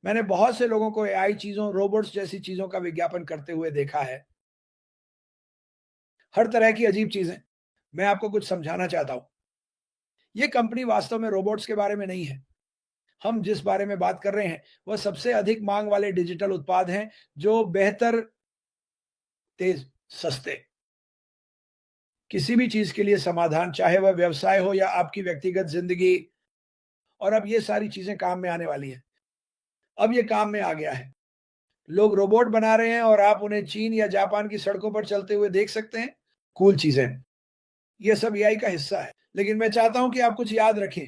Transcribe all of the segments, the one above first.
मैंने बहुत से लोगों को एआई चीज़ों, रोबोट्स जैसी चीज़ों का विज्ञापन करते हुए देखा है। हर तरह की अजीब चीज़ें। मैं आपको कुछ समझाना चाहता हूँ। ये कंपनी वास्तव में रोबोट्स के बारे में नहीं है। हम जिस बारे में बात कर रहे हैं, वह सबसे अधिक माँग वाले डिजिटल उत्पाद हैं, जो बेहतर, तेज़, सस्ते, किसी भी चीज़ के लिए समाधान, चाहे वह व्यवसाय हो या आपकी व्यक्तिगत ज़िंदगी, और अब ये सारी चीज़ें काम में आने वाली हैं। अब ये काम में आ गया है। लोग रोबोट बना रहे हैं और आप उन्हें चीन या जापान की सड़कों पर चलते हुए देख सकते हैं। कूल चीज़ें। ये सब एआई का हिस्सा है। लेकिन मैं चाहता हूँ कि आप कुछ याद रखें,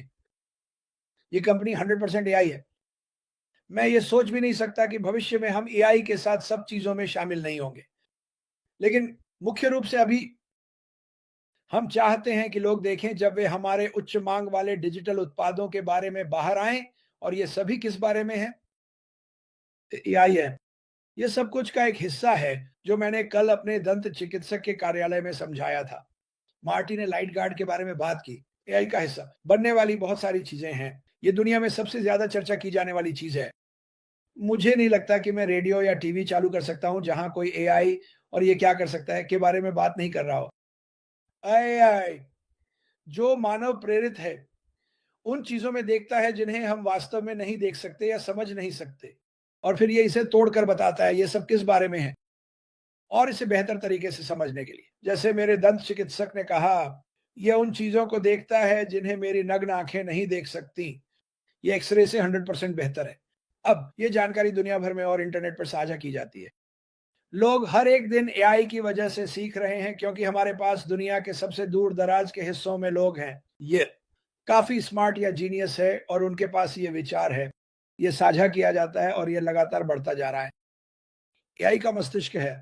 ये कंपनी 100% एआई है। मैं ये सोच भी नहीं सकता कि भविष्य में हम एआई के साथ सब चीज़ों में शामिल नहीं होंगे। लेकिन मुख्य रूप से अभी हम चाहते हैं कि लोग देखें, जब वे हमारे उच्च मांग वाले डिजिटल उत्पादों के बारे में बाहर आएँ, और ये सभी किस बारे में है? एआई है। ये सब कुछ का एक हिस्सा है, जो मैंने कल अपने दंत चिकित्सक के कार्यालय में समझाया था। मार्टी ने लाइट गार्ड के बारे में बात की। एआई का हिस्सा बनने वाली बहुत सारी चीजें हैं। ये दुनिया में सबसे ज्यादा चर्चा की जाने वाली चीज है। मुझे नहीं लगता कि मैं रेडियो या टीवी चालू कर सकता हूँ जहां कोई एआई और ये क्या कर सकता है के बारे में बात नहीं कर रहा हो। एआई जो मानव प्रेरित है, उन चीजों में देखता है जिन्हें हम वास्तव में नहीं देख सकते या समझ नहीं सकते, और फिर ये इसे तोड़कर बताता है ये सब किस बारे में है, और इसे बेहतर तरीके से समझने के लिए। जैसे मेरे दंत चिकित्सक ने कहा, यह उन चीजों को देखता है जिन्हें मेरी नग्न आंखें नहीं देख सकती। ये एक्सरे से 100% बेहतर है। अब ये जानकारी दुनिया भर में और इंटरनेट पर साझा की जाती है। लोग हर एक दिन एआई की वजह से सीख रहे हैं, क्योंकि हमारे पास दुनिया के सबसे दूर दराज के हिस्सों में लोग हैं। ये काफी स्मार्ट या जीनियस है और उनके पास ये विचार है। ये साझा किया जाता है और ये लगातार बढ़ता जा रहा है। एआई का मस्तिष्क है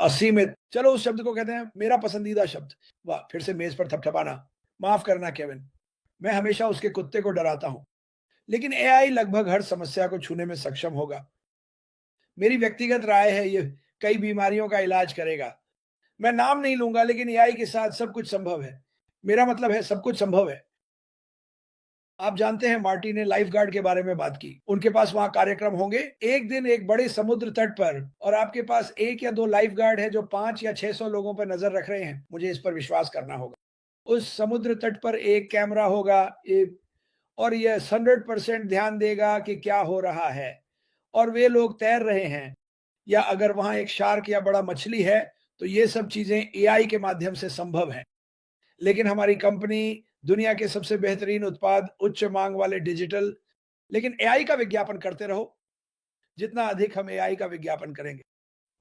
असीमित। चलो उस शब्द को कहते हैं मेरा पसंदीदा शब्द। वाह! फिर से मेज़ पर थपथपाना। माफ़ करना केविन, मैं हमेशा उसके कुत्ते को डराता हूँ। लेकिन एआई लगभग हर समस्या को छूने में सक्षम होगा। मेरी व्यक्तिगत राय है, ये कई बीमारियों का इलाज करेगा। मैं नाम नहीं लूँगा, लेकिन एआई के साथ सब कुछ संभव है। मेरा मतलब है सब कुछ संभव है। आप जानते हैं, मार्टी ने लाइफ गार्ड के बारे में बात की। उनके पास वहाँ कार्यक्रम होंगे, एक दिन एक बड़े समुद्र तट पर, और आपके पास 1 या 2 लाइफ गार्ड हैं जो 5 या 600 लोगों पर नज़र रख रहे हैं। मुझे इस पर विश्वास करना होगा। उस समुद्र तट पर एक कैमरा होगा, और यह 100% ध्यान देगा कि क्या हो रहा है, और वे लोग तैर रहे हैं, या अगर वहाँ एक शार्क या बड़ा मछली है, तो ये सब चीज़ें एआई के माध्यम से संभव हैं। लेकिन हमारी कंपनी दुनिया के सबसे बेहतरीन उत्पाद, उच्च मांग वाले डिजिटल, लेकिन एआई का विज्ञापन करते रहो। जितना अधिक हम एआई का विज्ञापन करेंगे,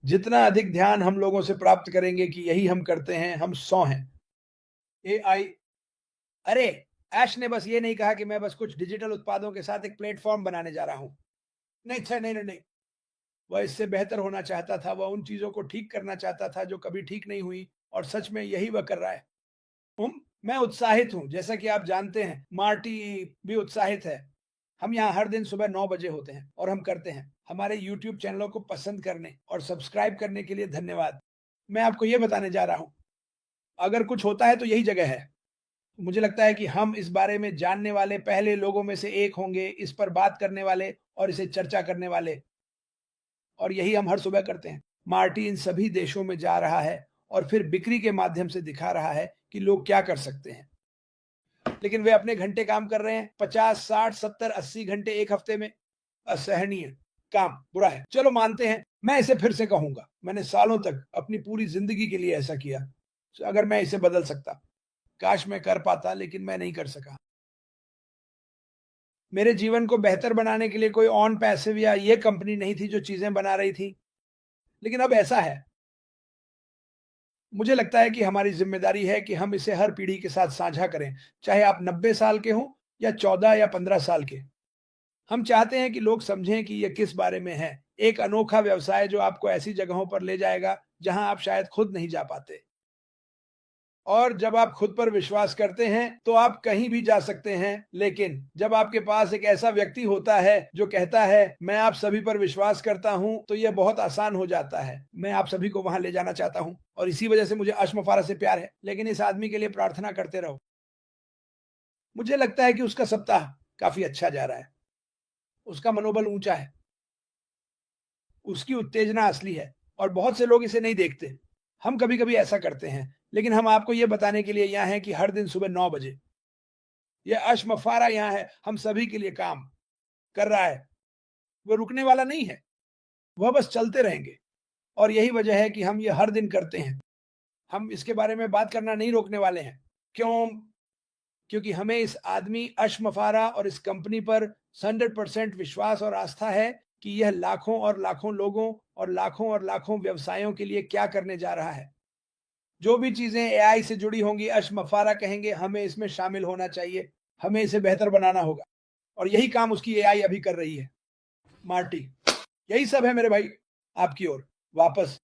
जितना अधिक ध्यान हम लोगों से प्राप्त करेंगे कि यही हम करते हैं, हम 100 हैं। एआई, अरे! ऐश ने बस ये नहीं कहा कि मैं बस कुछ डिजिटल उत्पादों के साथ एक प्लेटफ़ॉर्म बनाने जा रहा हूँ। नहीं था, नहीं, नहीं, नहीं। वह इससे बेहतर होना चाहता था, वह उन चीज़ों को ठीक करना चाहता था जो कभी ठीक नहीं हुई, और सच में यही वह कर रहा है। मैं उत्साहित हूँ, जैसा कि आप जानते हैं, मार्टी भी उत्साहित है। हम यहाँ हर दिन सुबह 9 बजे होते हैं और हम करते हैं। हमारे यूट्यूब चैनलों को पसंद करने और सब्सक्राइब करने के लिए धन्यवाद। मैं आपको ये बताने जा रहा हूँ, अगर कुछ होता है तो यही जगह है। मुझे लगता है कि हम इस बारे में जानने वाले पहले लोगों में से एक होंगे, इस पर बात करने वाले और इसे चर्चा करने वाले, और यही हम हर सुबह करते हैं। मार्टी इन सभी देशों में जा रहा है और फिर बिक्री के माध्यम से दिखा रहा है कि लोग क्या कर सकते हैं। लेकिन वे अपने घंटे काम कर रहे हैं, 50, 60, 70, 80 घंटे एक हफ्ते में। असहनीय काम, बुरा है। चलो मानते हैं, मैं इसे फिर से कहूंगा, मैंने सालों तक अपनी पूरी जिंदगी के लिए ऐसा किया। अगर मैं इसे बदल सकता, काश मैं कर पाता, लेकिन मैं नहीं कर सका। मेरे जीवन को बेहतर बनाने के लिए कोई ऑन पैसिव या ये कंपनी नहीं थी जो चीजें बना रही थी, लेकिन अब ऐसा है। मुझे लगता है कि हमारी जिम्मेदारी है कि हम इसे हर पीढ़ी के साथ साझा करें, चाहे आप 90 साल के हों या 14 या 15 साल के। हम चाहते हैं कि लोग समझें कि ये किस बारे में है। एक अनोखा व्यवसाय जो आपको ऐसी जगहों पर ले जाएगा जहां आप शायद खुद नहीं जा पाते। और जब आप खुद पर विश्वास करते हैं तो आप कहीं भी जा सकते हैं, लेकिन जब आपके पास एक ऐसा व्यक्ति होता है जो कहता है मैं आप सभी पर विश्वास करता हूं, तो यह बहुत आसान हो जाता है। मैं आप सभी को वहां ले जाना चाहता हूं, और इसी वजह से मुझे अश्म से प्यार है। लेकिन इस आदमी के लिए प्रार्थना करते रहो। मुझे लगता है कि उसका सप्ताह काफी अच्छा जा रहा है। उसका मनोबल ऊंचा है, उसकी उत्तेजना असली है, और बहुत से लोग इसे नहीं देखते। हम कभी कभी ऐसा करते हैं, लेकिन हम आपको यह बताने के लिए यहाँ हैं कि हर दिन सुबह 9 बजे यह अश्मफारा यहाँ है, हम सभी के लिए काम कर रहा है। वो रुकने वाला नहीं है, वह बस चलते रहेंगे। और यही वजह है कि हम ये हर दिन करते हैं। हम इसके बारे में बात करना नहीं रोकने वाले हैं। क्यों? क्योंकि हमें इस आदमी अश्मफारा और इस कंपनी पर 100% विश्वास और आस्था है कि यह लाखों और लाखों लोगों और लाखों व्यवसायों के लिए क्या करने जा रहा है। जो भी चीजें एआई से जुड़ी होंगी, अश्मफारा कहेंगे हमें इसमें शामिल होना चाहिए, हमें इसे बेहतर बनाना होगा। और यही काम उसकी एआई अभी कर रही है, मार्टी। यही सब है मेरे भाई, आपकी ओर वापस